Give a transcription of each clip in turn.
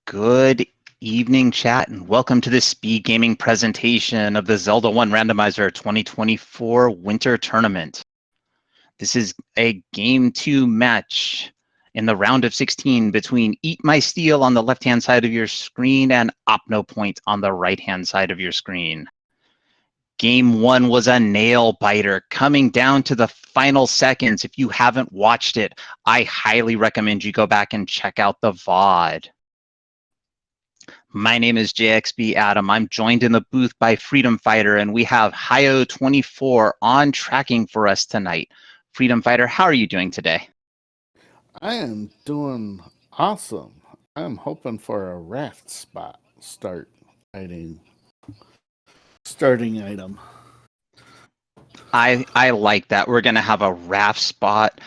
Good evening, chat, and welcome to the SpeedGaming presentation of the Zelda 1 Randomizer 2024 Winter Tournament. This is a Game 2 match in the round of 16 between EatMySteel on the left-hand side of your screen and OpnoPoint on the right-hand side of your screen. Game 1 was a nail-biter coming down to the final seconds. If you haven't watched it, I highly recommend you go back and check out the VOD. My name is JXB Adam. I'm joined in the booth by Freedom Fighter, and we have Hio24 on tracking for us tonight. Freedom Fighter, how are you doing today? I am doing awesome. I'm hoping for a raft spot starting item. I like that. We're gonna have a raft spot,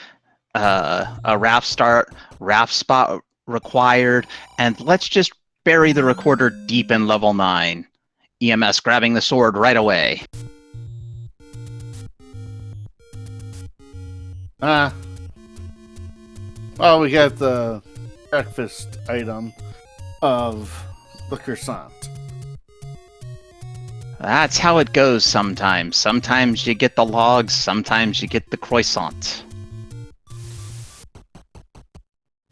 raft spot required, and let's just bury the recorder deep in level 9. EMS grabbing the sword right away. Well, we got the breakfast item of the croissant. That's how it goes sometimes. Sometimes you get the logs, sometimes you get the croissant.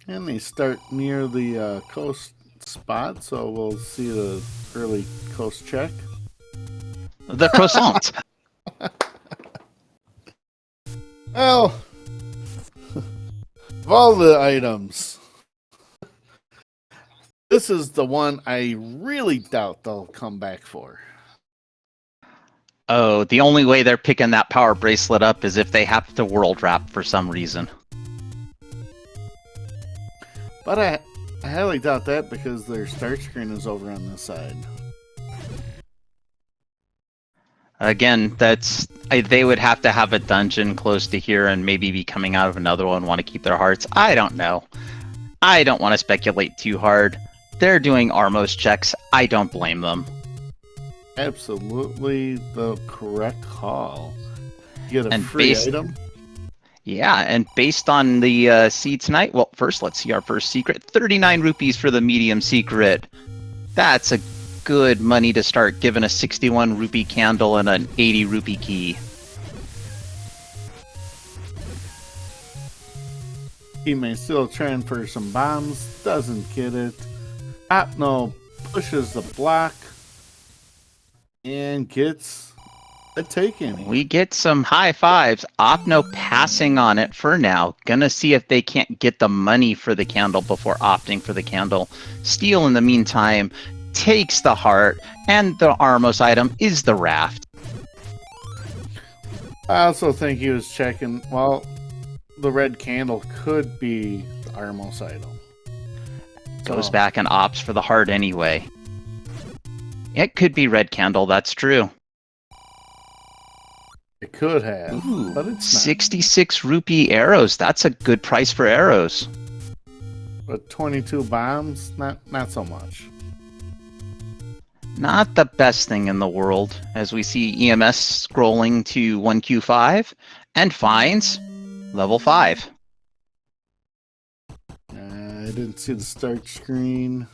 And they start near the coast spot, so we'll see the early coast check. The croissant. Well, of all the items, this is the one I really doubt they'll come back for. Oh, the only way they're picking that power bracelet up is if they have to world wrap for some reason. But I highly doubt that because their start screen is over on this side. Again, they would have to have a dungeon close to here and maybe be coming out of another one, want to keep their hearts. I don't know. I don't want to speculate too hard. They're doing Armos checks. I don't blame them. Absolutely the correct call. You get a And free item. Yeah, and based on the seed tonight, well, first let's see our first secret. 39 rupees for the medium secret. That's a good money to start giving a 61 rupee candle and an 80 rupee key. He may still trying for some bombs, doesn't get it. Opno pushes the block and gets a taken. We get some high fives. Opno passing on it for now. Gonna see if they can't get the money for the candle before opting for the candle. Steel, in the meantime, takes the heart, and the Armos item is the raft. I also think he was checking, well, the red candle could be the Armos item. Goes back and opts for the heart anyway. It could be red candle, that's true. It could have, but it's not. 66 rupee arrows. That's a good price for arrows. But 22 bombs, not so much. Not the best thing in the world, as we see EMS scrolling to 1Q5 and finds level 5. I didn't see the start screen.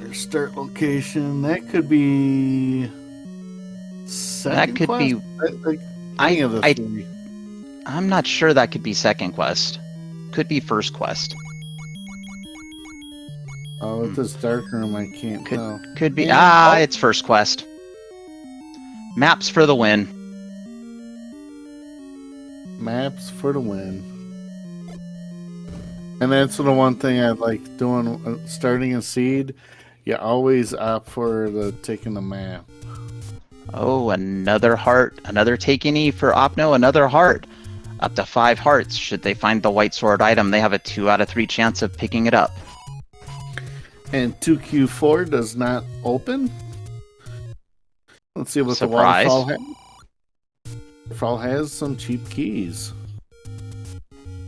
Or start location. That could be second That could quest? be. I'm not sure that could be second quest. Could be first quest. Oh, with this dark room, I can't tell. Could be. Yeah. It's first quest. Maps for the win. Maps for the win. And that's the one thing I like doing, starting a seed. You always opt for taking the map. Oh, another heart. Another taken E for Opno. Another heart. Up to 5 hearts. Should they find the white sword item, they have a 2 out of 3 chance of picking it up. And 2Q4 does not open. Let's see what Surprise. the waterfall has. Waterfall has some cheap keys.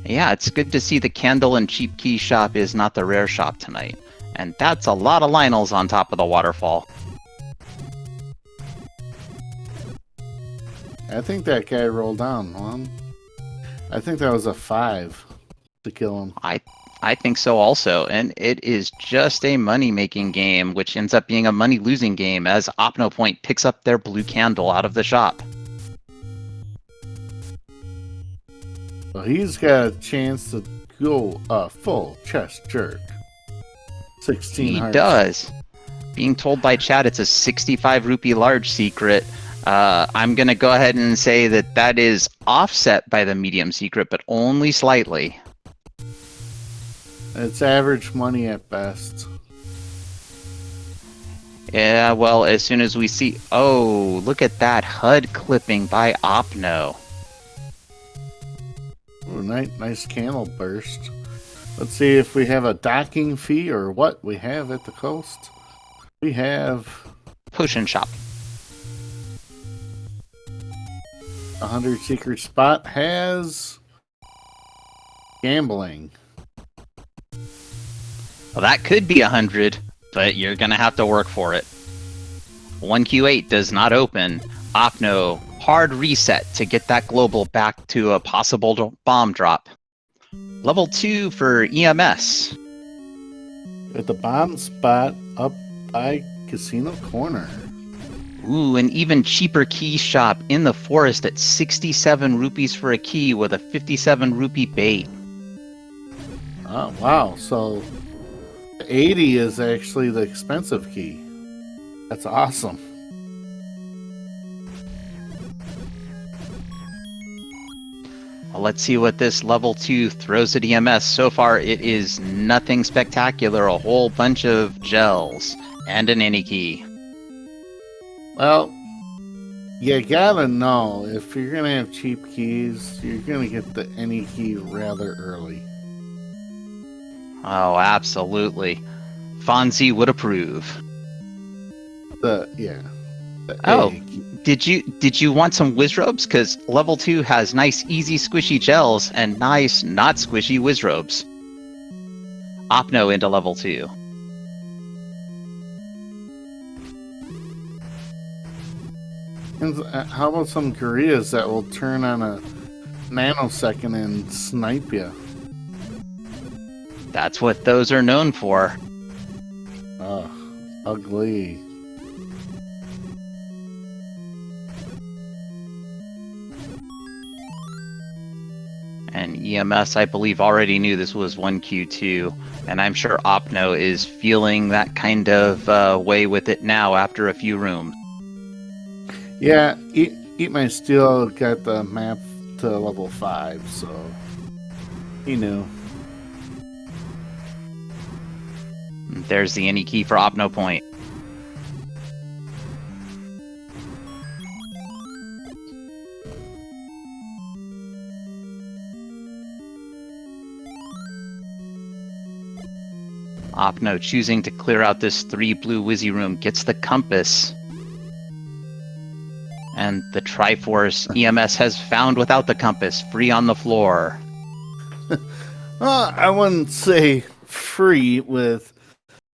Yeah, it's good to see the candle and cheap key shop is not the rare shop tonight. And that's a lot of Lionels on top of the waterfall. I think that guy rolled down one. I think that was a 5 to kill him. I think so also, and it is just a money-making game, which ends up being a money-losing game as OpnoPoint picks up their blue candle out of the shop. Well, he's got a chance to go a full chest jerk. 16 He hearts. does. Being told by chat it's a 65 rupee large secret. I'm going to go ahead and say that that is offset by the medium secret, but only slightly. It's average money at best. Yeah, well, as soon as we see... Oh, look at that HUD clipping by Opno. Ooh, nice candle burst. Let's see if we have a docking fee or what we have at the coast. We have... Potion shop. 100 secret spot has... gambling. Well, that could be 100, but you're going to have to work for it. 1Q8 does not open. Opno, hard reset to get that global back to a possible bomb drop. Level 2 for EMS. At the bomb spot up by Casino Corner. Ooh, an even cheaper key shop in the forest at 67 rupees for a key with a 57 rupee bait. Oh, wow. So 80 is actually the expensive key. That's awesome. Well, let's see what this level 2 throws at EMS. So far, it is nothing spectacular. A whole bunch of gels and an any key. Well, you gotta know, if you're gonna have cheap keys, you're gonna get the any key rather early. Oh, absolutely. Fonzie would approve. The Oh, A key. did you want some Wizrobes? Because level 2 has nice, easy, squishy gels and nice, not squishy Wizrobes. Opno into level 2. And how about some Koreas that will turn on a nanosecond and snipe you? That's what those are known for. Ugh, ugly. And EMS, I believe, already knew this was 1Q2, and I'm sure Opno is feeling that kind of way with it now after a few rooms. Yeah, EatMySteel got the map to level 5, so he knew. There's the any key for OpnoPoint. Opno choosing to clear out this 3 blue Wizzy room gets the compass. And the Triforce EMS has found without the compass, free on the floor. I wouldn't say free with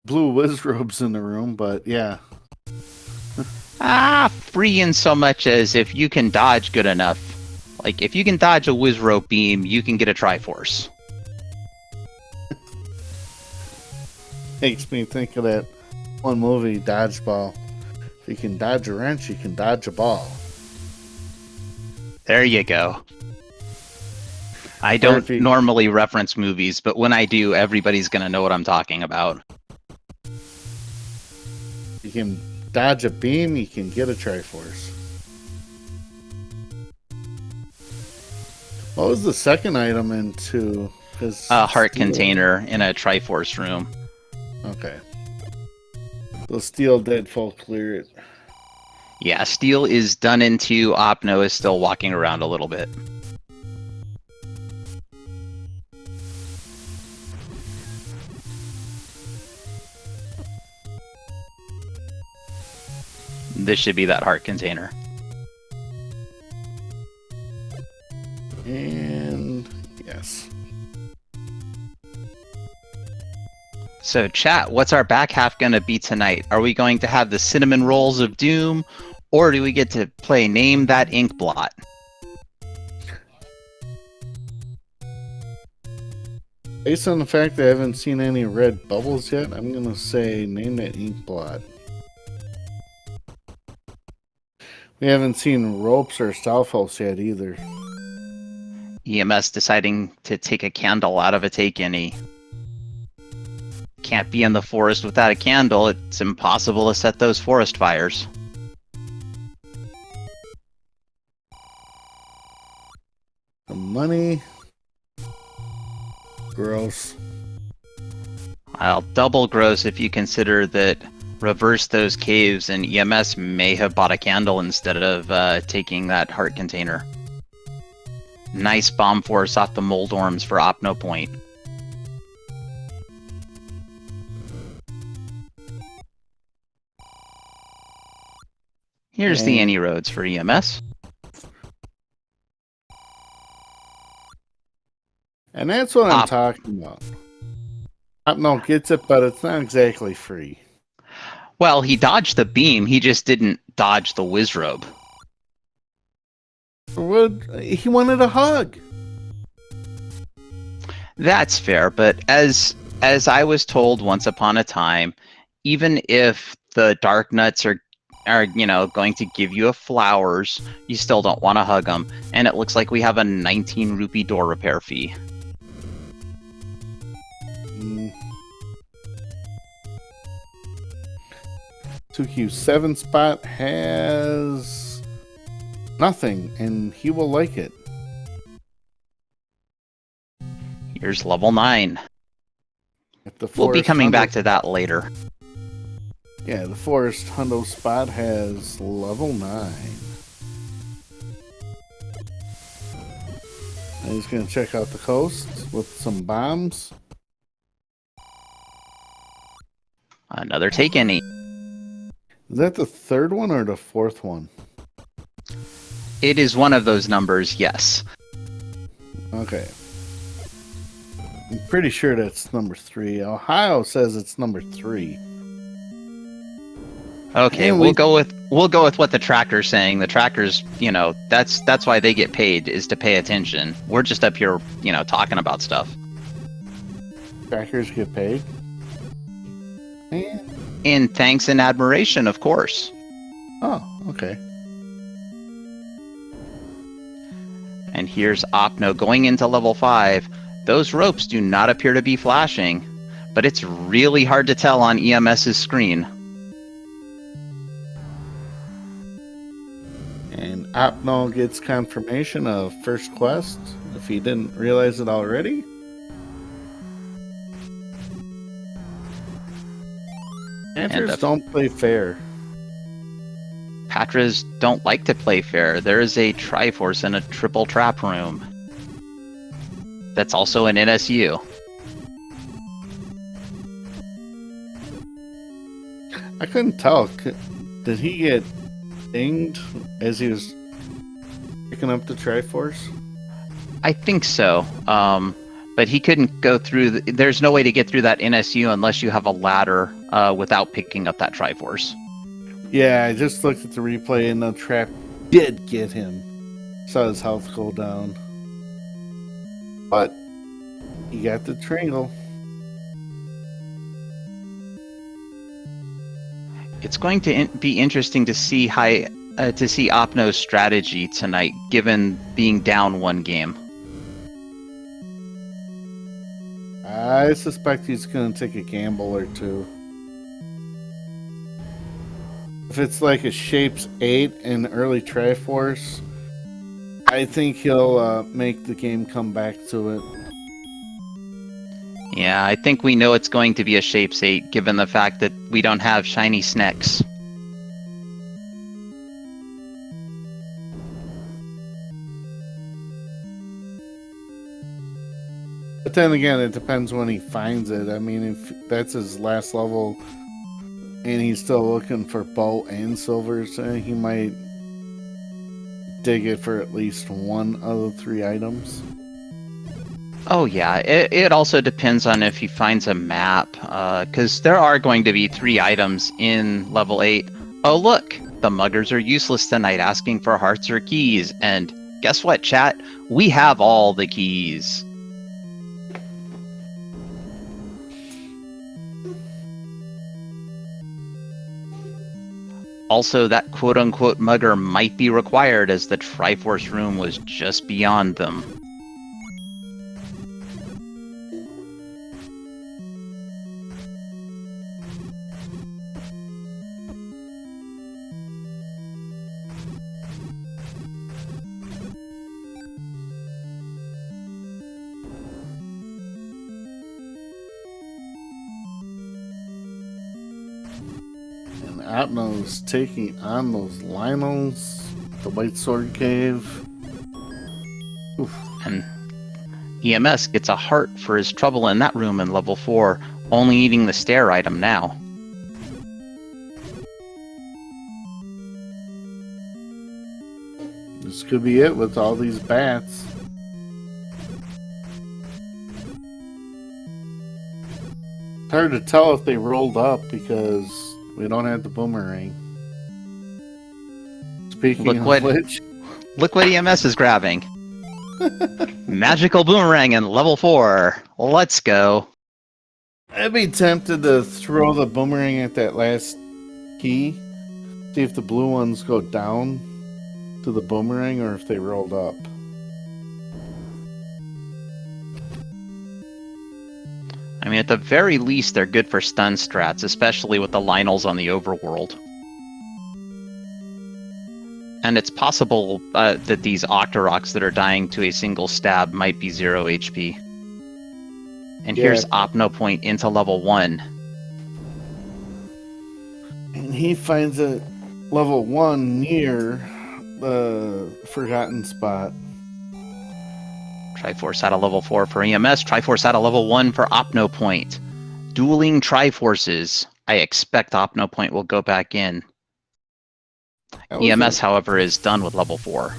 blue Wizrobes in the room, but yeah. Free in so much as if you can dodge good enough. Like, if you can dodge a Wizrobe beam, you can get a Triforce. Makes me think of that one movie, Dodgeball. If you can dodge a wrench, you can dodge a ball. There you go. I don't normally reference movies, but when I do, everybody's going to know what I'm talking about. You can dodge a beam, you can get a Triforce. What was the second item into his... A heart container in a Triforce room. Okay. So steel did full clear it. Yeah, steel is done into. Opno is still walking around a little bit. This should be that heart container. And yes. So chat, what's our back half going to be tonight? Are we going to have the cinnamon rolls of doom, or do we get to play Name That Ink Blot? Based on the fact that I haven't seen any red bubbles yet, I'm going to say name that ink blot. We haven't seen ropes or Southhouse yet either. EMS deciding to take a candle out of a take any. Can't be in the forest without a candle. It's impossible to set those forest fires. The money. Gross. I'll double gross if you consider that reverse those caves and EMS may have bought a candle instead of taking that heart container. Nice bomb force off the Moldorms for OpnoPoint. Here's the any roads for EMS. And that's what I'm talking about. Opno gets it, but it's not exactly free. Well, he dodged the beam, he just didn't dodge the Wizrobe. He wanted a hug. That's fair, but as I was told once upon a time, even if the Dark Nuts are going to give you a flowers, you still don't want to hug them. And it looks like we have a 19 rupee door repair fee. 2Q7 spot has nothing, and he will like it. Here's level 9. We'll be coming back to that later. Yeah, the Forest Hundo spot has level 9. And he's going to check out the coast with some bombs. Another take any. Is that the third one or the fourth one? It is one of those numbers, yes. Okay. I'm pretty sure that's number 3. Ohio says it's number 3. Okay, and we'll go with what the tracker's saying. The trackers, that's why they get paid, is to pay attention. We're just up here, talking about stuff. Trackers get paid? In thanks and admiration, of course. Oh, okay. And here's Opno going into level 5. Those ropes do not appear to be flashing, but it's really hard to tell on EMS's screen. And Opno gets confirmation of first quest, if he didn't realize it already. Patras don't play fair. Patras don't like to play fair. There is a Triforce in a triple trap room. That's also an NSU. I couldn't tell. Did he get dinged as he was picking up the Triforce? I think so. But he couldn't go through. There's no way to get through that NSU unless you have a ladder without picking up that Triforce. Yeah, I just looked at the replay and the trap did get him. Saw his health go down. But he got the triangle. It's going to be interesting to see Opno's strategy tonight, given being down one game. I suspect he's going to take a gamble or two. If it's like a Shapes 8 and early Triforce, I think he'll make the game come back to it. Yeah, I think we know it's going to be a Shapes 8, given the fact that we don't have shiny snacks. But then again, it depends when he finds it. I mean, if that's his last level and he's still looking for bow and silvers, he might dig it for at least one of the 3 items. Oh yeah, it also depends on if he finds a map, because there are going to be 3 items in level 8. Oh look, the muggers are useless tonight asking for hearts or keys, and guess what, chat? We have all the keys. Also, that quote-unquote mugger might be required as the Triforce room was just beyond them. Opno's taking on those Lionels, the White Sword Cave. Oof. And EMS gets a heart for his trouble in that room in level 4, only needing the stair item now. This could be it with all these bats. It's hard to tell if they rolled up because we don't have the boomerang. Speaking of which... Look what EMS is grabbing. Magical boomerang in level 4. Let's go. I'd be tempted to throw the boomerang at that last key. See if the blue ones go down to the boomerang or if they rolled up. I mean, at the very least, they're good for stun strats, especially with the Lionels on the overworld. And it's possible that these Octoroks that are dying to a single stab might be 0 HP. And Yeah. here's OpnoPoint into level 1. And he finds it level 1 near the forgotten spot. Triforce out of level 4 for EMS. Triforce out of level 1 for OpnoPoint. Dueling Triforces. I expect OpnoPoint will go back in. EMS, however, is done with level 4.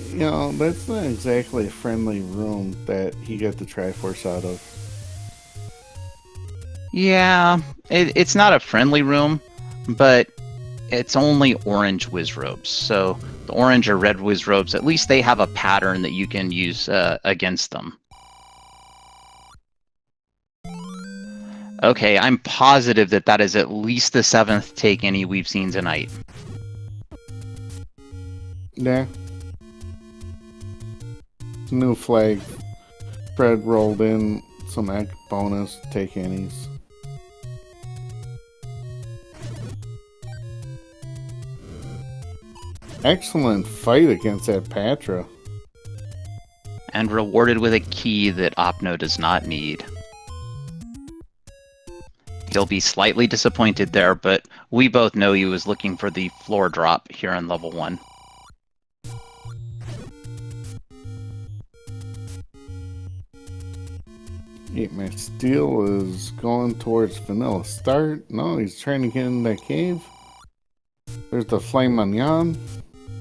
You know, that's not exactly a friendly room that he got the Triforce out of. Yeah, it's not a friendly room, but it's only orange Wizrobes. So the orange or red Wizrobes, at least they have a pattern that you can use against them. Okay, I'm positive that that is at least the 7th take any we've seen tonight. Yeah. New flag. Fred rolled in some bonus take anys. Excellent fight against that Patra. And rewarded with a key that Opno does not need. He'll be slightly disappointed there, but we both know he was looking for the floor drop here on level 1. EatMySteel is going towards vanilla start. No, he's trying to get in that cave. There's the Flame Mignon.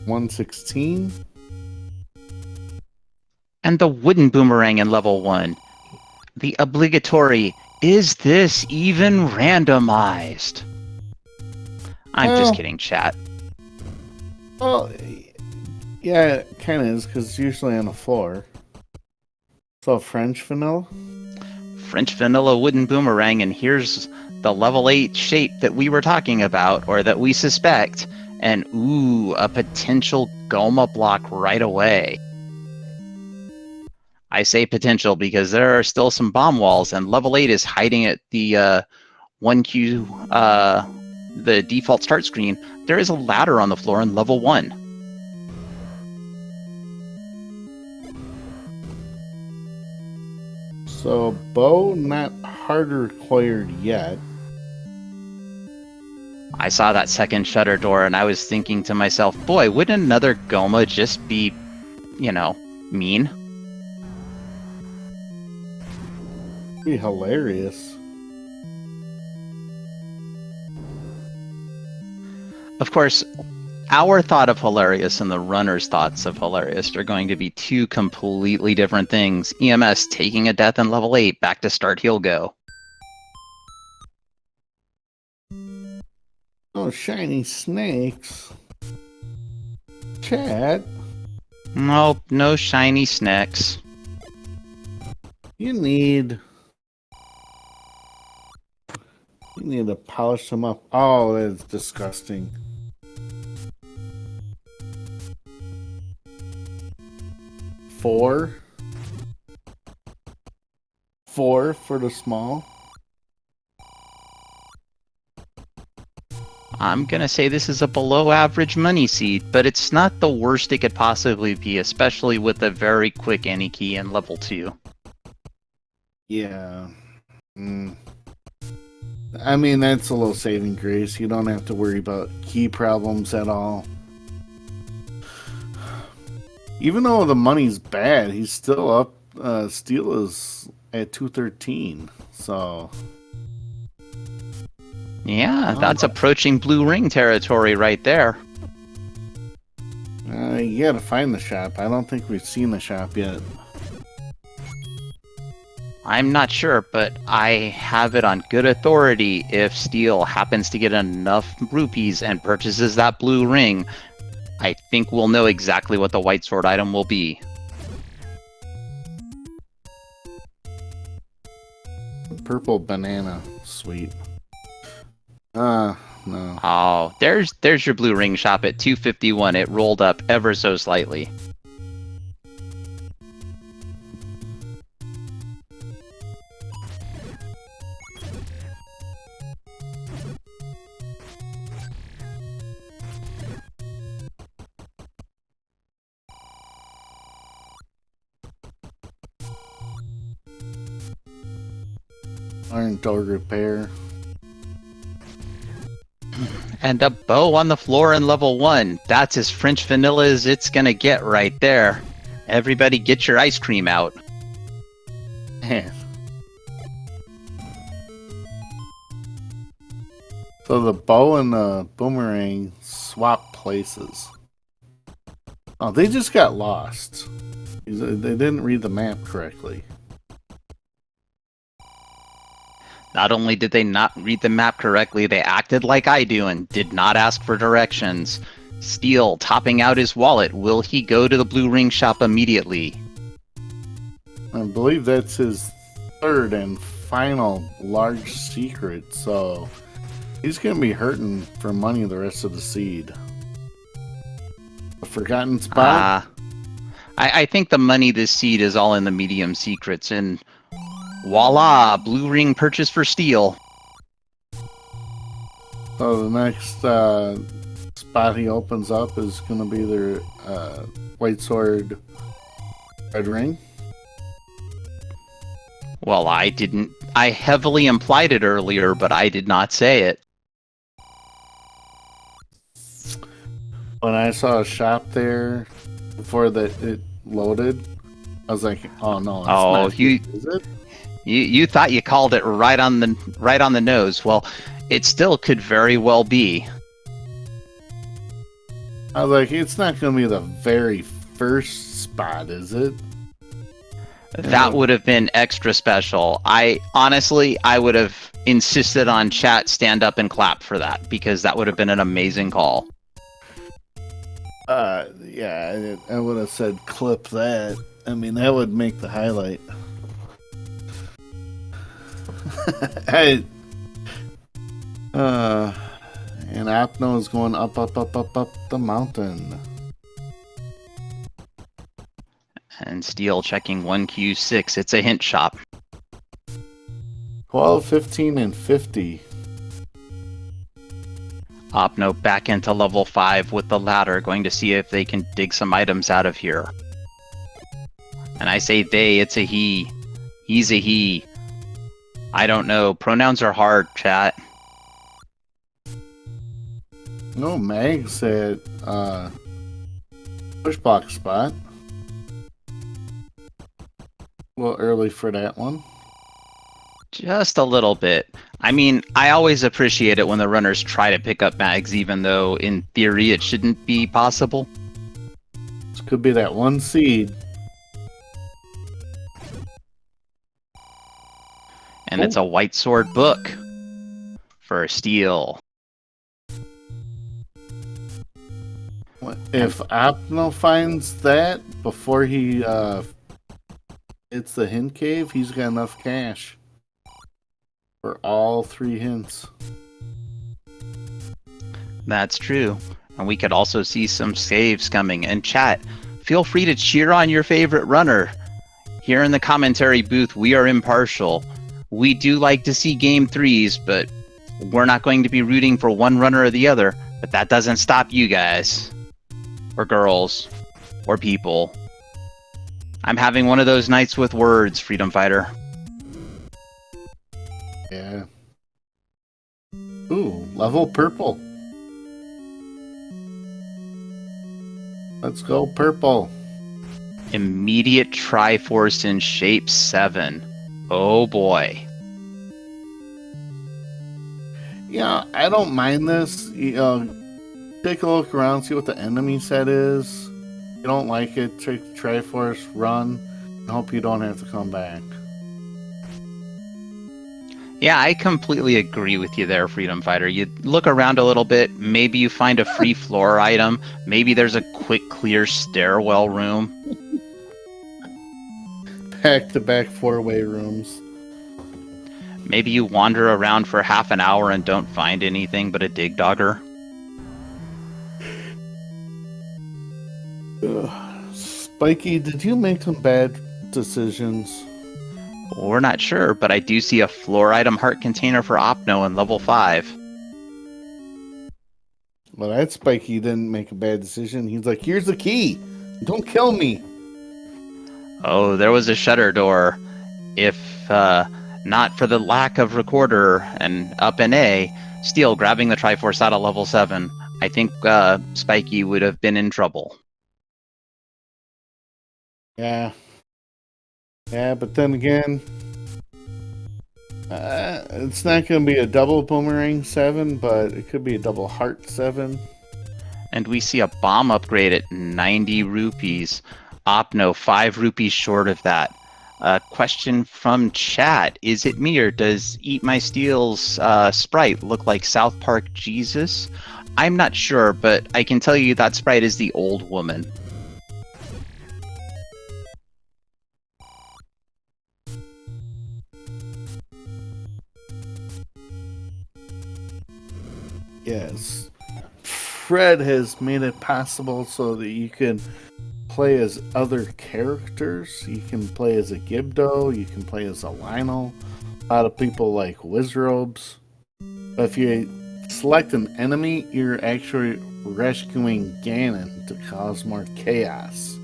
116. And the wooden boomerang in level 1. The obligatory, is this even randomized? I'm just kidding, chat. Well, yeah, it kind of is, because it's usually on the floor. So French vanilla? French vanilla wooden boomerang, and here's the level 8 shape that we were talking about, or that we suspect. And ooh, a potential Goma block right away. I say potential because there are still some bomb walls, and level 8 is hiding at the 1Q, the default start screen. There is a ladder on the floor in level 1. So bow not harder required yet. I saw that second shutter door, and I was thinking to myself, boy, wouldn't another Goma just be, you know, mean? Be hilarious. Of course, our thought of hilarious and the runner's thoughts of hilarious are going to be two completely different things. EMS taking a death in level 8, back to start he'll go. Oh, shiny snakes. Chat. Nope, no shiny snacks. You need You need to polish them up. Oh, that's disgusting. Four for the small. I'm going to say this is a below average money seed, but it's not the worst it could possibly be, especially with a very quick any key in level 2. Yeah. I mean, that's a little saving grace. You don't have to worry about key problems at all. Even though the money's bad, he's still up. Steel is at 213, so... Yeah, that's approaching blue ring territory right there. You gotta find the shop. I don't think we've seen the shop yet. I'm not sure, but I have it on good authority. If Steel happens to get enough rupees and purchases that blue ring, I think we'll know exactly what the white sword item will be. Purple banana. Sweet. No. Oh, there's your blue ring shop at 251. It rolled up ever so slightly. Iron dog repair. And a bow on the floor in level 1. That's as French vanilla as it's gonna get right there. Everybody get your ice cream out. Man. So the bow and the boomerang swap places. Oh, they just got lost. They didn't read the map correctly. Not only did they not read the map correctly, they acted like I do and did not ask for directions. Steel topping out his wallet. Will he go to the blue ring shop immediately? I believe that's his third and final large secret, so he's going to be hurting for money the rest of the seed. A forgotten spot? I think the money this seed is all in the medium secrets, and voila, blue ring purchase for Steel. So the next spot he opens up is going to be their white sword red ring. Well, I heavily implied it earlier, but I did not say it. When I saw a shop there before it loaded, I was like, "Oh no, it's not here, is it?" You thought you called it right on the nose. Well, it still could very well be. I was like, "It's not going to be the very first spot, is it?" That would have been extra special. I would have insisted on chat stand up and clap for that, because that would have been an amazing call. Yeah, I would have said clip that. I mean, that would make the highlight. And Opno is going up the mountain. And Steel checking 1Q6. It's a hint shop. 12, 15, and 50. Opno back into level 5 with the ladder, going to see if they can dig some items out of here. And I say they, it's a he. He's a he. I don't know. Pronouns are hard, chat. No, Mag's at push box spot. A little early for that one. Just a little bit. I mean, I always appreciate it when the runners try to pick up mags, even though in theory it shouldn't be possible. This could be that one seed. And it's a white sword book for Steel. If Opno finds that before he hits the hint cave, he's got enough cash. for all 3 hints. That's true. And we could also see some saves coming. And chat, feel free to cheer on your favorite runner. Here in the commentary booth, we are impartial. We do like to see game 3s, but we're not going to be rooting for one runner or the other. But that doesn't stop you guys, or girls, or people. I'm having one of those nights with words, Freedom Fighter. Yeah. Ooh, level purple. Let's go purple. Immediate Triforce in shape 7. Oh boy. Yeah, I don't mind this. Take a look around, see what the enemy set is. If you don't like it, take Triforce, run, and hope you don't have to come back. Yeah, I completely agree with you there, Freedom Fighter. You look around a little bit, maybe you find a free floor item, maybe there's a quick clear stairwell room. Back-to-back 4-way rooms. Maybe you wander around for half an hour and don't find anything but a dig dogger. Spiky, did you make some bad decisions? We're not sure, but I do see a floor item heart container for Opno in level 5. Well, that Spiky didn't make a bad decision. He's like, here's the key. Don't kill me. Oh, there was a shutter door. If not for the lack of recorder and up in A, Steel grabbing the Triforce out of level 7, I think Spiky would have been in trouble. Yeah. Yeah, but then again, it's not going to be a double boomerang 7, but it could be a double heart 7. And we see a bomb upgrade at 90 rupees. Opno, 5 rupees short of that. Question from chat. Is it me or does EatMySteel's sprite look like South Park Jesus? I'm not sure, but I can tell you that sprite is the old woman. Yes. Fred has made it possible so that you can play as other characters. You can play as a Gibdo, you can play as a Lionel. A lot of people like Wizrobes. But if you select an enemy, you're actually rescuing Ganon to cause more chaos.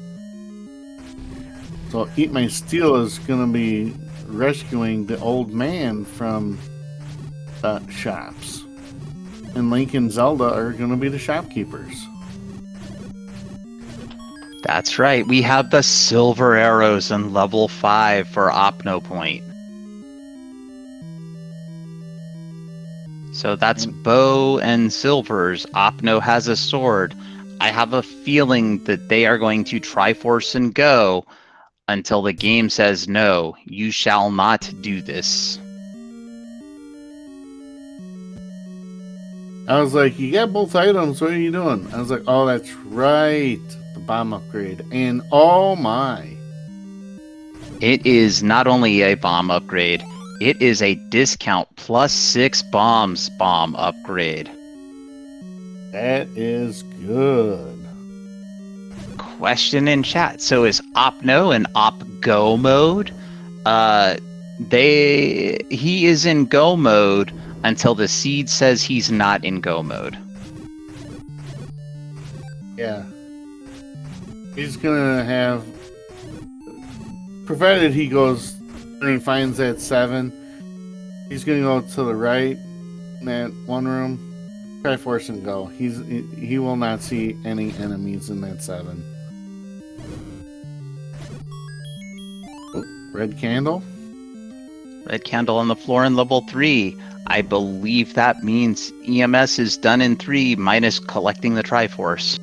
So EatMySteel is going to be rescuing the old man from shops. And Link and Zelda are going to be the shopkeepers. That's right. We have the silver arrows in level 5 for OpnoPoint. So that's bow and silvers. Opno has a sword. I have a feeling that they are going to Triforce and go until the game says no, you shall not do this. I was like, you got both items, what are you doing? I was like, oh, that's right, the bomb upgrade. And oh my. It is not only a bomb upgrade, it is a discount plus 6 bombs bomb upgrade. That is good. Question in chat. So is Opno in Op-Go mode? He is in Go mode until the seed says he's not in Go mode. Yeah. He's gonna have, provided he goes and he finds that 7, he's gonna go to the right in that one room, Triforce and go. He will not see any enemies in that 7. Oh, red candle. Red candle on the floor in level 3. I believe that means EMS is done in 3 minus collecting the Triforce.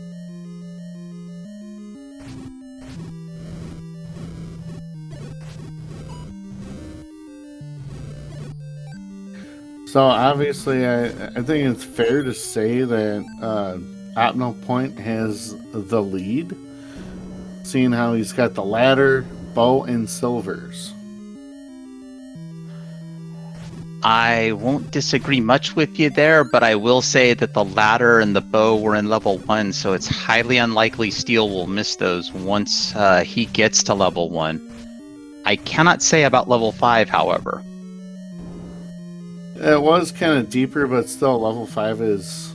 So obviously, I think it's fair to say that OpnoPoint has the lead, seeing how he's got the ladder, bow, and silvers. I won't disagree much with you there, but I will say that the ladder and the bow were in level 1, so it's highly unlikely Steel will miss those once he gets to level 1. I cannot say about level 5, however. It was kind of deeper, but still, level 5 is...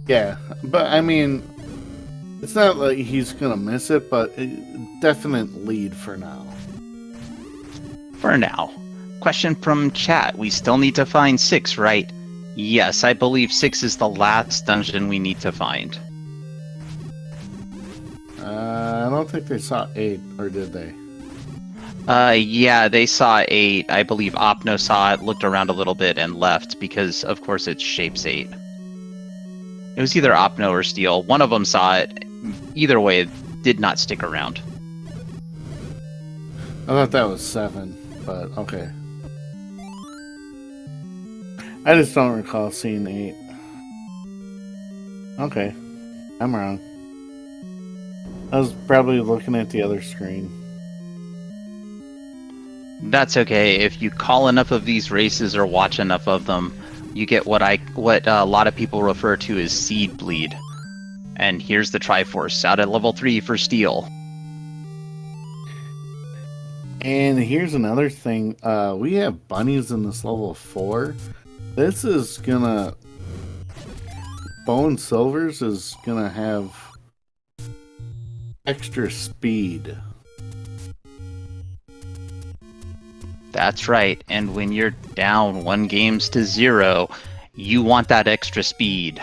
yeah, but I mean, it's not like he's gonna miss it, but definite lead for now. For now. Question from chat. We still need to find 6, right? Yes, I believe 6 is the last dungeon we need to find. I don't think they saw 8, or did they? Yeah, they saw 8. I believe Opno saw it, looked around a little bit, and left because, of course, it shapes 8. It was either Opno or Steel. One of them saw it. Either way, it did not stick around. I thought that was 7, but okay. I just don't recall seeing 8. Okay, I'm wrong. I was probably looking at the other screen. That's okay. If you call enough of these races or watch enough of them, you get what a lot of people refer to as seed bleed. And here's the Triforce out at level 3 for Steel. And here's another thing. We have bunnies in this level 4. This is gonna... Bone Silvers is gonna have extra speed. That's right. And when you're down 1 games to 0, you want that extra speed.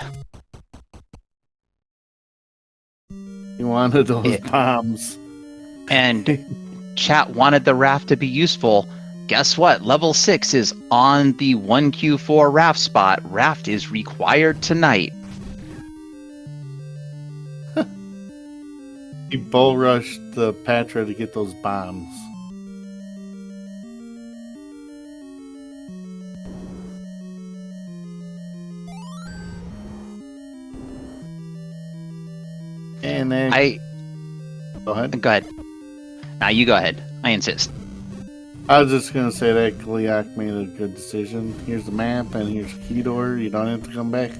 You wanted those bombs. And chat wanted the raft to be useful. Guess what? Level 6 is on the 1Q4 raft spot. Raft is required tonight. He bull rushed the Patra to get those bombs. And then go ahead. Go ahead. Now you go ahead. I insist. I was just gonna say that Gliak made a good decision. Here's the map, and here's the key door. You don't have to come back.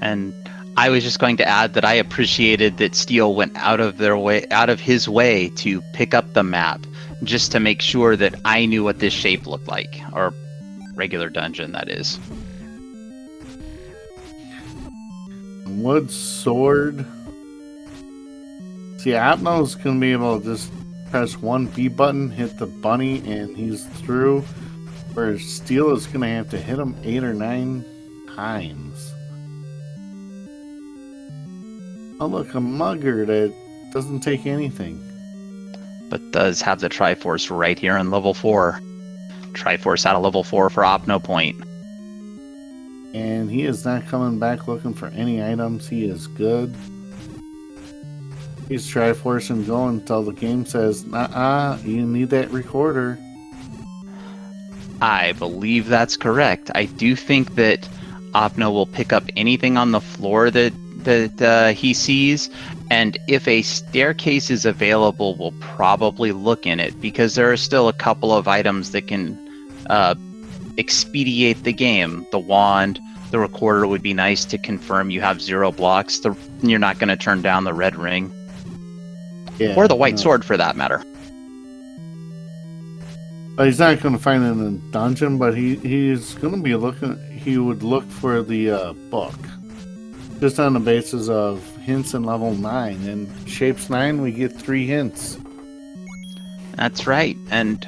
And I was just going to add that I appreciated that Steel went out of his way to pick up the map, just to make sure that I knew what this shape looked like, or regular dungeon, that is. Wood sword. See, Opno's gonna be able to just press one B button, hit the bunny, and he's through. Whereas Steel is gonna have to hit him 8 or 9 times. Oh look, a mugger that doesn't take anything. But does have the Triforce right here on level 4. Triforce out of level 4 for OpnoPoint. And he is not coming back looking for any items. He is good. He's Triforcing going until the game says, you need that recorder. I believe that's correct. I do think that Opno will pick up anything on the floor that he sees, and if a staircase is available, we'll probably look in it, because there are still a couple of items that can expedite the game. The wand, the recorder would be nice to confirm you have 0 blocks. You're not going to turn down the red ring. Yeah, or the white sword, for that matter. But he's not going to find it in a dungeon, but he's going to be looking. He would look for the book, just on the basis of hints in level 9. And shapes 9, we get 3 hints. That's right, and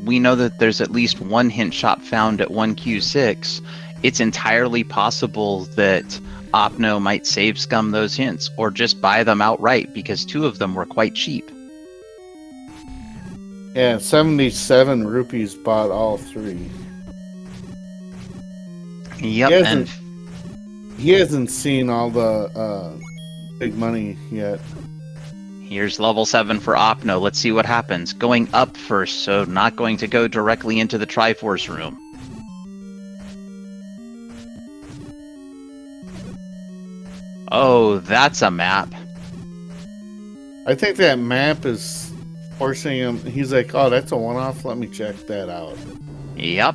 we know that there's at least 1 hint shop found at 1Q6. It's entirely possible that Opno might save scum those hints, or just buy them outright, because 2 of them were quite cheap. Yeah, 77 rupees bought all 3. Yep, he hasn't seen all the big money yet. Here's level 7 for Opno. Let's see what happens. Going up first, so not going to go directly into the Triforce room. Oh, that's a map. I think that map is forcing him. He's like, "Oh, that's a one-off. Let me check that out." Yep.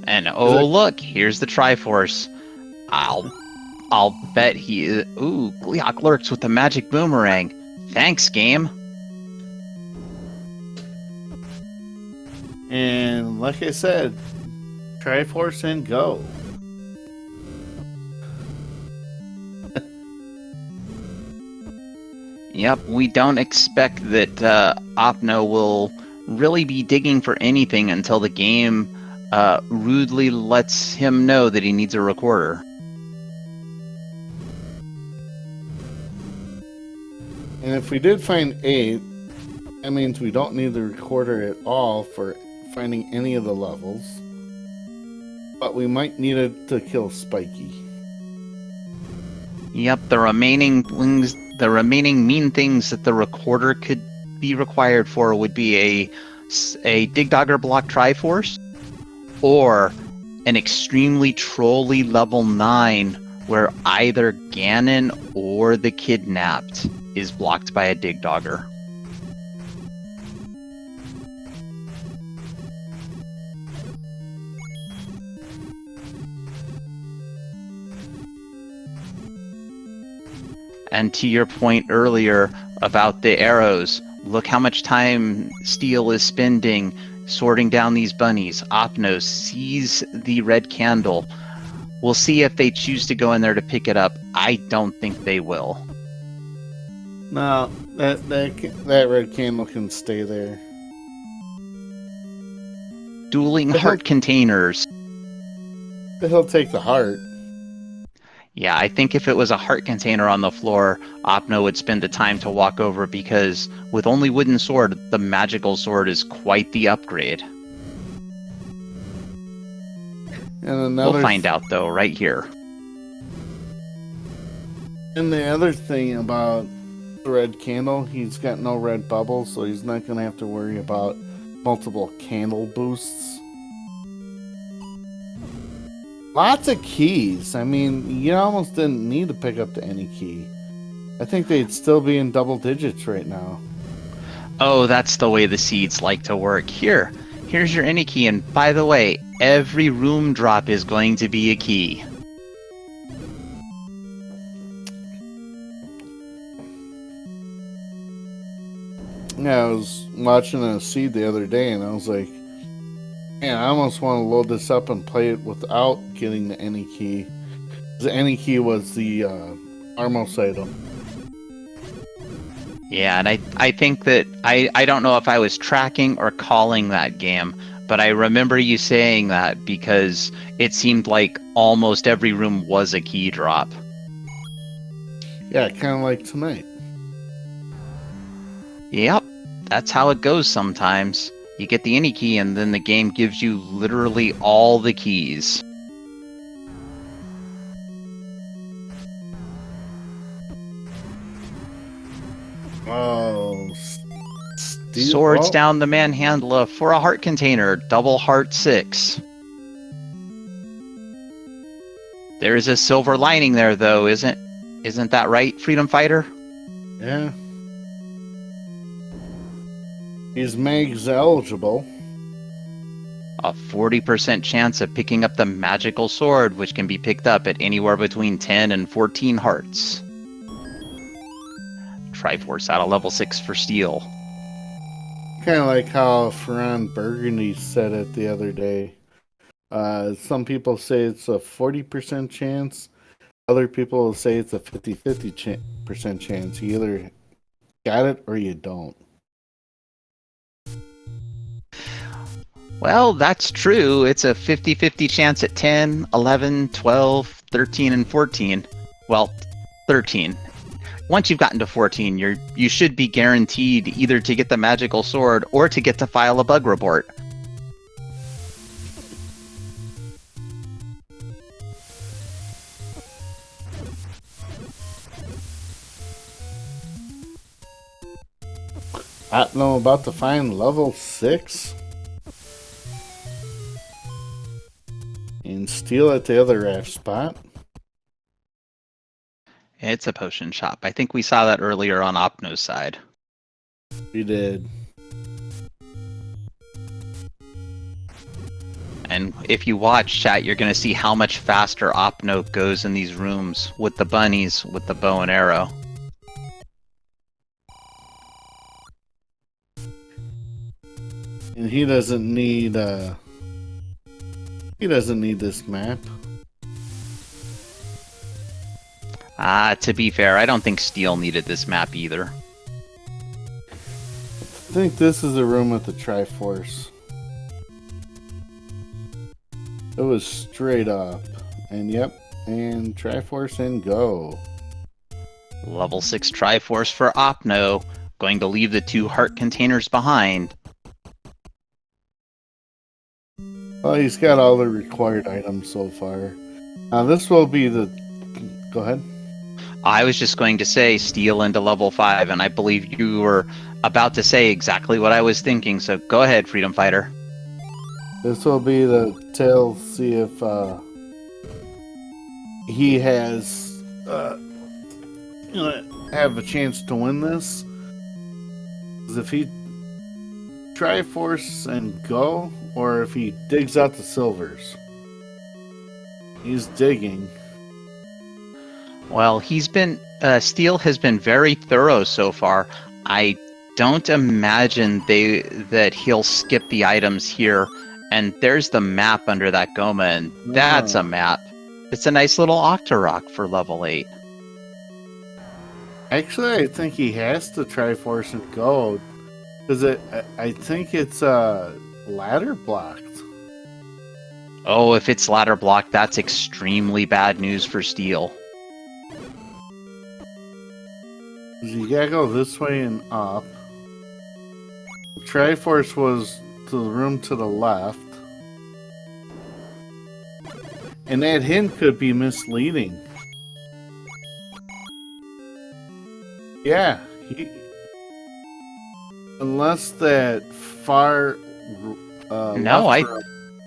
And oh look, here's the Triforce. I'll bet he is. Ooh, Gleok lurks with the magic boomerang. Thanks, game. And like I said, Triforce and go. Yep, we don't expect that Opno will really be digging for anything until the game rudely lets him know that he needs a recorder. And if we did find 8, that means we don't need the recorder at all for finding any of the levels. But we might need it to kill Spiky. Yep, the remaining mean things that the recorder could be required for would be a Dig Dogger block Triforce, or an extremely trolly level 9 where either Ganon or the Kidnapped is blocked by a Dig Dogger. And to your point earlier about the arrows, look how much time Steel is spending sorting down these bunnies. Opno sees the red candle. We'll see if they choose to go in there to pick it up. I don't think they will. No, that red candle can stay there. Dueling heart containers. He'll take the heart. Yeah, I think if it was a heart container on the floor, Opno would spend the time to walk over, because with only wooden sword, the magical sword is quite the upgrade. And we'll find out, though, right here. And the other thing about the red candle, he's got no red bubbles, so he's not going to have to worry about multiple candle boosts. Lots of keys. I mean, you almost didn't need to pick up any key. I think they'd still be in double digits right now. Oh, that's the way the seeds like to work. Here's your any key, and by the way, every room drop is going to be a key. Yeah, I was watching a seed the other day, and I was like, man, I almost want to load this up and play it without getting the any key. The any key was the Armos item. Yeah, and I think that I don't know if I was tracking or calling that game, but I remember you saying that because it seemed like almost every room was a key drop. Yeah, kind of like tonight. Yep, that's how it goes sometimes. You get the any key and then the game gives you literally all the keys. Oh, Swords down the manhandler for a heart container, double heart 6. There is a silver lining there, though, isn't that right, Freedom Fighter? Yeah. He's Megs eligible. A 40% chance of picking up the magical sword, which can be picked up at anywhere between 10 and 14 hearts. Triforce out of level 6 for Steel. Kind of like how Ferran Burgundy said it the other day. Some people say it's a 40% chance. Other people will say it's a 50-50% chance. You either got it or you don't. Well, that's true. It's a 50-50 chance at 10, 11, 12, 13, and 14. Well, 13. Once you've gotten to 14, you should be guaranteed either to get the magical sword or to get to file a bug report. I don't know, about to find level 6. And Steal at the other F spot. It's a potion shop. I think we saw that earlier on Opno's side. We did. And if you watch chat, you're going to see how much faster Opno goes in these rooms with the bunnies, with the bow and arrow. And he doesn't need this map. To be fair, I don't think Steel needed this map either. I think this is the room with the Triforce. It was straight up. And yep, and Triforce and go. Level 6 Triforce for Opno, going to leave the 2 heart containers behind. Well, he's got all the required items so far. Now this will be the... Go ahead. I was just going to say Steel into level 5, and I believe you were about to say exactly what I was thinking, so go ahead, Freedom Fighter. This will be the tail, see if he has have a chance to win this. 'Cause if he Triforce and go, or if he digs out the silvers. He's digging. Well, Steel has been very thorough so far. I don't imagine that he'll skip the items here. And there's the map under that Goma, and that's a map. It's a nice little Octorok for level 8. Actually, I think he has to Triforce and go, because I think it's ladder blocked. Oh, if it's ladder blocked, that's extremely bad news for Steel. You gotta go this way and up. Triforce was to the room to the left. And that hint could be misleading. Yeah, unless that far... no,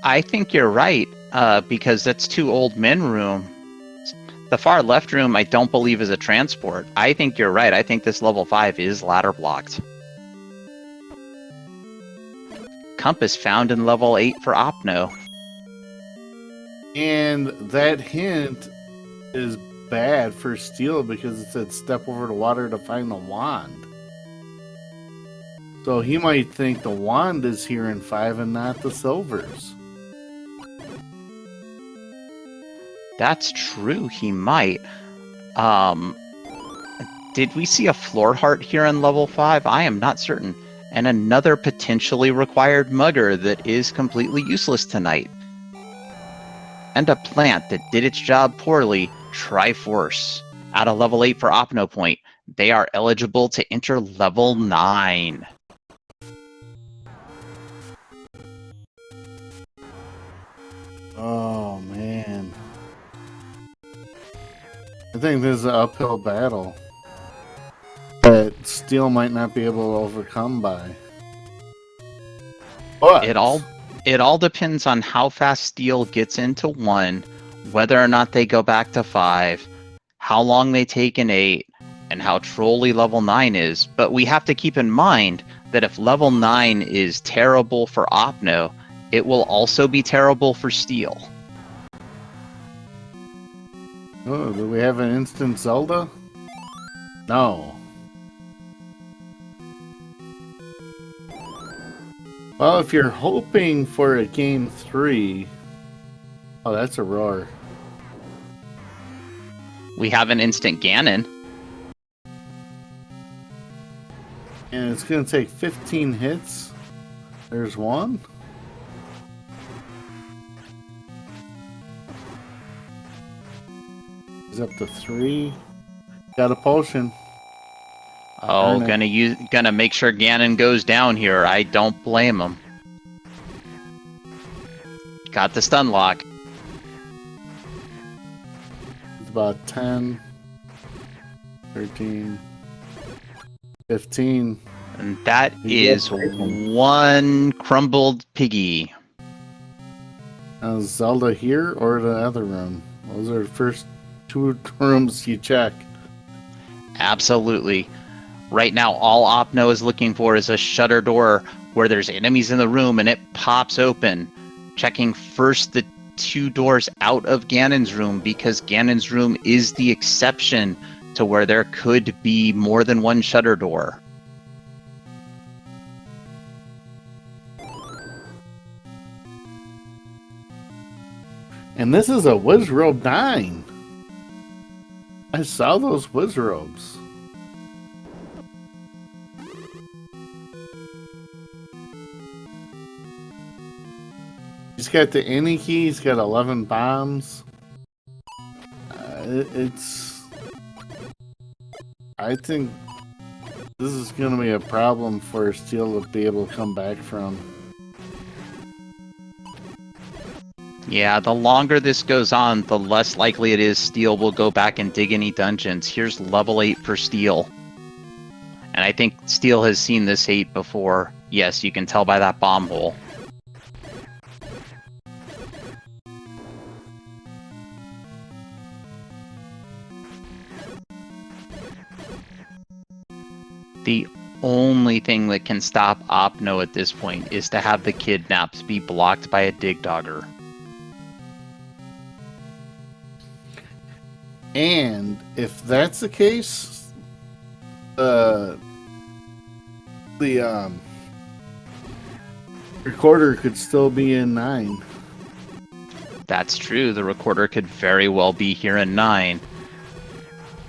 I think you're right, because that's 2 old men room. The far left room I don't believe is a transport. I think you're right. I think this level 5 is ladder blocked. Compass found in level 8 for Opno. And that hint is bad for Steel because it said step over the water to find the wand. So he might think the wand is here in 5 and not the silvers. That's true, he might. Did we see a floor heart here in level 5? I am not certain. And another potentially required mugger that is completely useless tonight. And a plant that did its job poorly, Triforce. Out of level 8 for OpnoPoint. They are eligible to enter level 9. Oh, man. I think this is an uphill battle that Steel might not be able to overcome by. But It all depends on how fast Steel gets into 1, whether or not they go back to 5, how long they take in 8, and how trolly level 9 is. But we have to keep in mind that if level 9 is terrible for Opno, it will also be terrible for Steel. Oh, do we have an instant Zelda? No. Well, if you're hoping for a game 3... Oh, that's a roar. We have an instant Ganon. And it's going to take 15 hits. There's one. He's up to 3. Got a potion. Oh, gonna make sure Ganon goes down here. I don't blame him. Got the stun lock. It's about 10, 13, 15. And that is 1 crumbled piggy. Now, Zelda here or the other room? Those are the first 2 rooms you check. Absolutely. Right now, all Opno is looking for is a shutter door where there's enemies in the room and it pops open. checking first the 2 doors out of Ganon's room, because Ganon's room is the exception to where there could be more than one shutter door. And this is a Wizrobe 9. I saw those Wizrobes. He's got the any key. He's got 11 bombs. I think this is going to be a problem for Steel to be able to come back from. Yeah, the longer this goes on, the less likely it is Steel will go back and dig any dungeons. Here's level 8 for Steel. And I think Steel has seen this 8 before. Yes, you can tell by that bomb hole. The only thing that can stop Opno at this point is to have the kidnaps be blocked by a dig dogger. And if that's the case, the recorder could still be in 9. That's true. The recorder could very well be here in 9.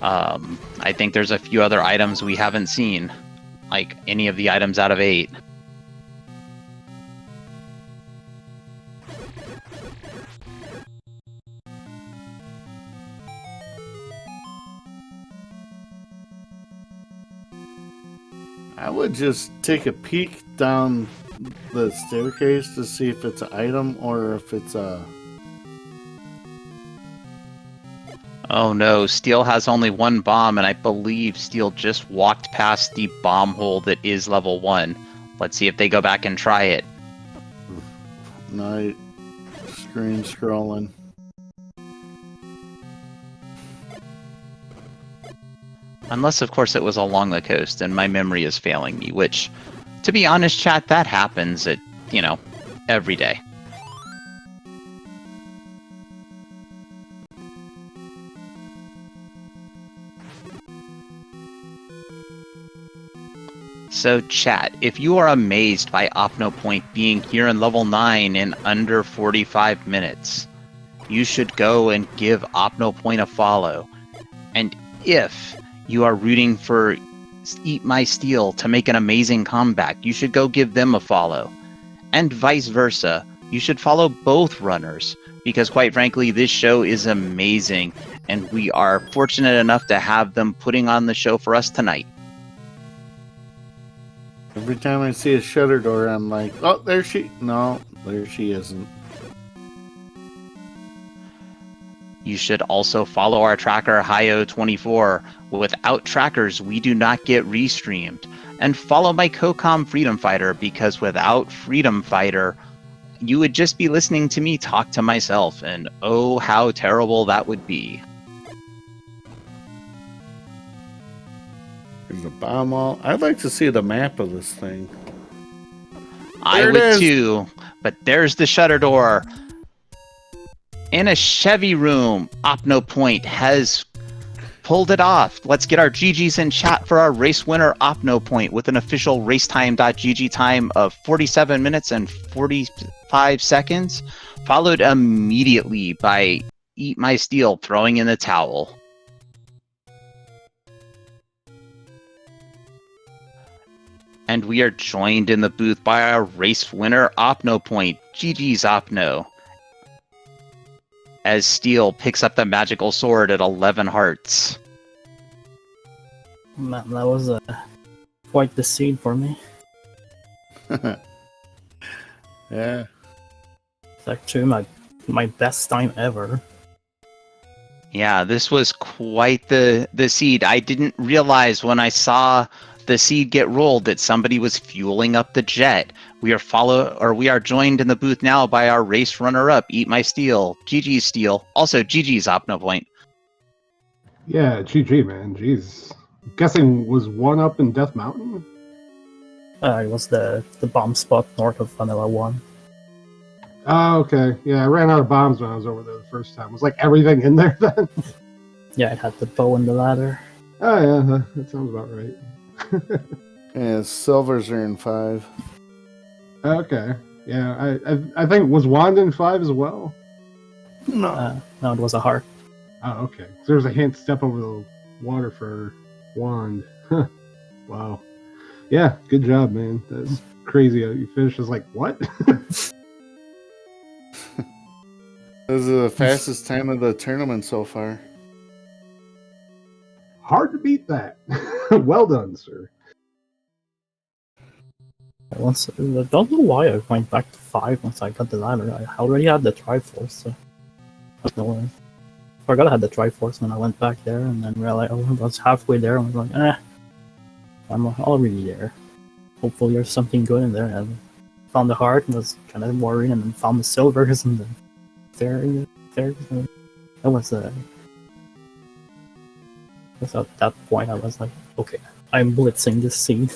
I think there's a few other items we haven't seen, like any of the items out of 8. I would just take a peek down the staircase to see if it's an item or if it's a... Oh no, Steel has only 1 bomb, and I believe Steel just walked past the bomb hole that is level 1. Let's see if they go back and try it. Night. Screen scrolling. Unless, of course, it was along the coast, and my memory is failing me, which, to be honest, chat, that happens at, every day. So chat, if you are amazed by OpnoPoint being here in level 9 in under 45 minutes, you should go and give OpnoPoint a follow. And if you are rooting for EatMySteel to make an amazing comeback, you should go give them a follow. And vice versa, you should follow both runners, because quite frankly, this show is amazing, and we are fortunate enough to have them putting on the show for us tonight. Every time I see a shutter door, I'm like, oh, there she... No, there she isn't. You should also follow our tracker, Hio24. Without trackers, we do not get restreamed. And follow my co-com Freedom Fighter, because without Freedom Fighter, you would just be listening to me talk to myself, and oh, how terrible that would be. There's a bomb wall. I'd like to see the map of this thing. I would too, but there's the shutter door. In a Chevy room, OpnoPoint has pulled it off. Let's get our GGs in chat for our race winner, OpnoPoint, with an official racetime.gg time of 47 minutes and 45 seconds, followed immediately by EatMySteel throwing in the towel. And we are joined in the booth by our race winner, OpnoPoint. GG's Opno. As Steel picks up the magical sword at 11 hearts. Man, that was quite the scene for me. Yeah. It's actually my best time ever. Yeah, this was quite the seed. I didn't realize when I saw the seed get rolled that somebody was fueling up the jet. We are joined in the booth now by our race runner-up, EatMySteel. GG's Steel. Also, GG's OpnoPoint. Yeah, GG, man. Jeez. Guessing was 1 up in Death Mountain? It was the bomb spot north of Vanilla 1. Oh, okay. Yeah, I ran out of bombs when I was over there the first time. Was like everything in there then? Yeah, it had the bow and the ladder. Oh yeah, that sounds about right. Yeah, silvers are in 5. Okay. Yeah, I think was wand in 5 as well. No. No, it was a heart. Oh, okay. So there's a hint: step over the water for wand. Wow. Yeah, good job, man. That's crazy. You finished as like what? This is the fastest time of the tournament so far. Hard to beat that. Well done, sir. I don't know why I went back to 5 once I got the ladder. I already had the Triforce, so I don't know. I forgot I had the Triforce when I went back there, and then realized I was halfway there, and I was like, I'm already there. Hopefully there's something good in there. And found the heart and was kind of worried, and then found the silvers and the fairies. That was at that point I was like, okay, I'm blitzing this scene.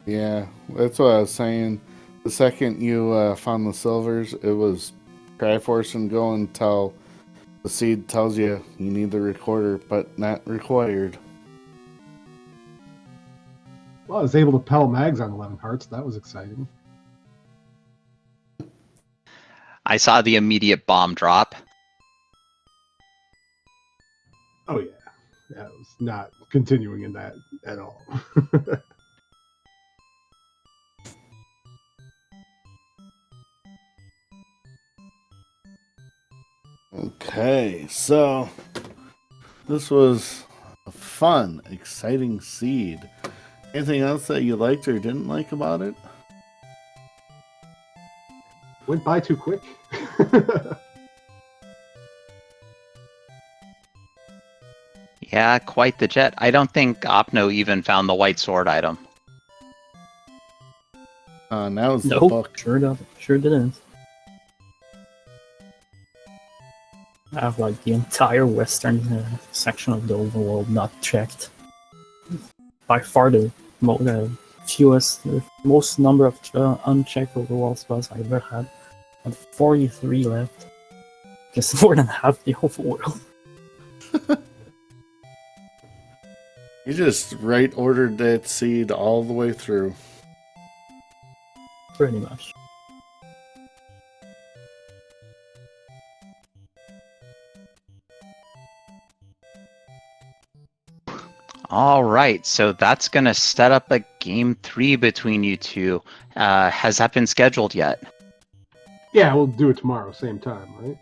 Yeah, that's what I was saying. The second you found the silvers, it was Triforce and go until the seed tells you you need the recorder, but not required. Well, I was able to pell mags on 11 hearts. That was exciting. I saw the immediate bomb drop. Oh yeah, I was not continuing in that at all. Okay, so this was a fun, exciting seed. Anything else that you liked or didn't like about it? Went by too quick. Yeah, quite the jet. I don't think Opno even found the white sword item. That was the Nope, book. sure didn't. I have like the entire western section of the overworld not checked. By far the most number of unchecked overworld spots I ever had. And 43 left. Just more than half the overworld. You just right ordered that seed all the way through. Pretty much. All right, so that's going to set up a game 3 between you two. Has that been scheduled yet? Yeah, we'll do it tomorrow, same time, right?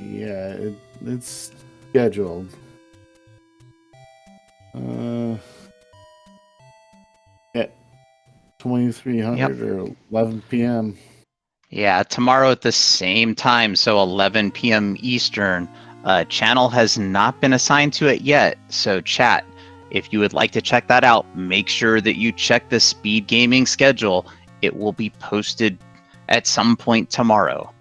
Yeah, it's scheduled. At 2300 or 11 p.m. Yeah, tomorrow at the same time, so 11 p.m. Eastern. Channel has not been assigned to it yet, so chat, if you would like to check that out, make sure that you check the Speed Gaming schedule. It will be posted at some point tomorrow.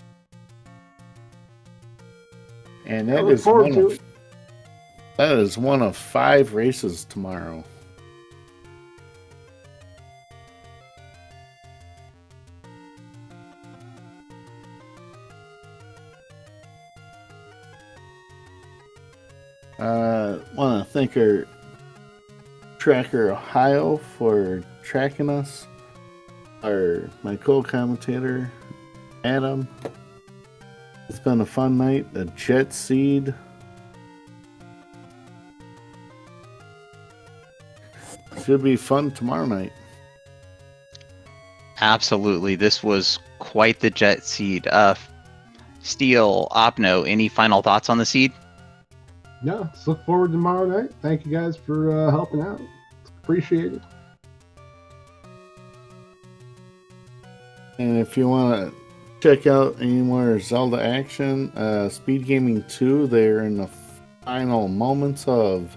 And I that look is forward to it. that is one of 5 races tomorrow. Want to thank our tracker Ohio for tracking us. My co-commentator Adam. It's been a fun night. The jet seed. Should be fun tomorrow night. Absolutely, this was quite the jet seed. Steel, Opno, any final thoughts on the seed? No, let's look forward to tomorrow night. Thank you guys for helping out. Appreciate it. And if you want to check out any more Zelda action, Speed Gaming 2, they're in the final moments of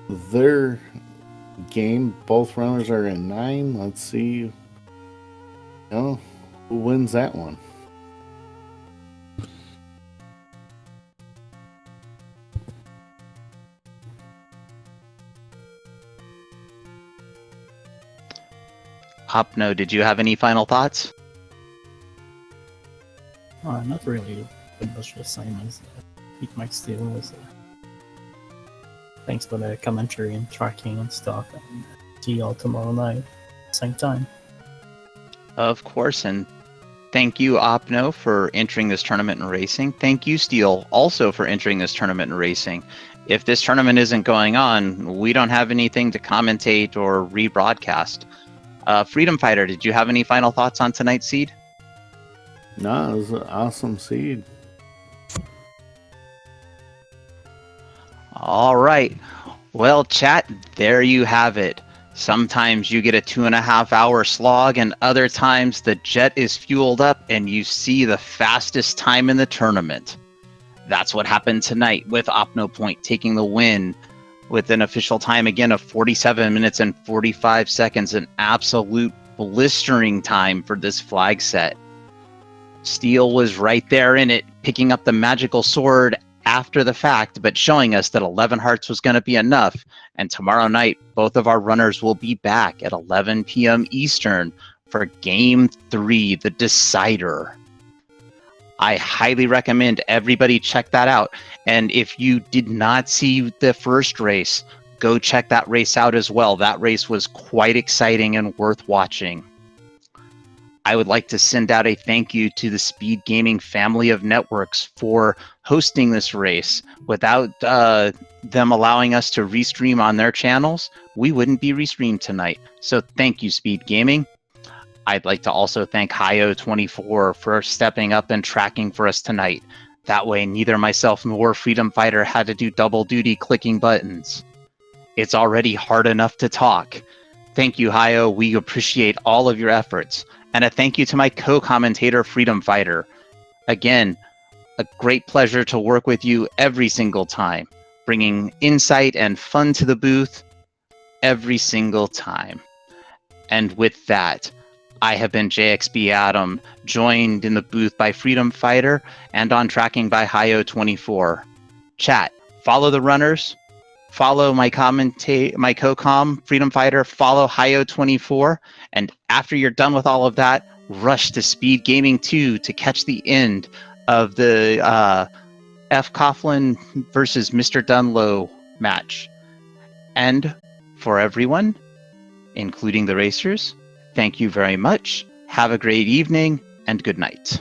their game. Both runners are in 9. Let's see. Well, who wins that one? Opno, did you have any final thoughts? Not really. Pretty much the same as EatMySteel was. Thanks for the commentary and tracking and stuff. And see y'all tomorrow night, same time. Of course, and thank you, Opno, for entering this tournament and racing. Thank you, Steel, also for entering this tournament and racing. If this tournament isn't going on, we don't have anything to commentate or rebroadcast. Freedom Fighter, did you have any final thoughts on tonight's seed? No, it was an awesome seed. All right. Well, chat, there you have it. Sometimes you get a 2.5-hour slog, and other times the jet is fueled up and you see the fastest time in the tournament. That's what happened tonight with OpnoPoint taking the win with an official time again of 47 minutes and 45 seconds, an absolute blistering time for this flag set. Steel was right there in it, picking up the magical sword after the fact, but showing us that 11 hearts was going to be enough. And tomorrow night, both of our runners will be back at 11 p.m. Eastern for Game 3, the decider. I highly recommend everybody check that out. And if you did not see the first race, go check that race out as well. That race was quite exciting and worth watching. I would like to send out a thank you to the SpeedGaming family of networks for hosting this race. Without them allowing us to restream on their channels, we wouldn't be restreamed tonight. So thank you, SpeedGaming. I'd like to also thank Hio24 for stepping up and tracking for us tonight. That way, neither myself nor Freedom Fighter had to do double duty clicking buttons. It's already hard enough to talk. Thank you, Hio. We appreciate all of your efforts. And a thank you to my co-commentator, Freedom Fighter. Again, a great pleasure to work with you every single time, bringing insight and fun to the booth every single time. And with that, I have been JXB Adam, joined in the booth by Freedom Fighter and on tracking by Hio24. Chat, follow the runners, follow my co-com, Freedom Fighter, follow Hio24, and after you're done with all of that, rush to SpeedGaming 2 to catch the end of the F. Coughlin versus Mr. Dunlow match. And for everyone, including the racers, thank you very much. Have a great evening and good night.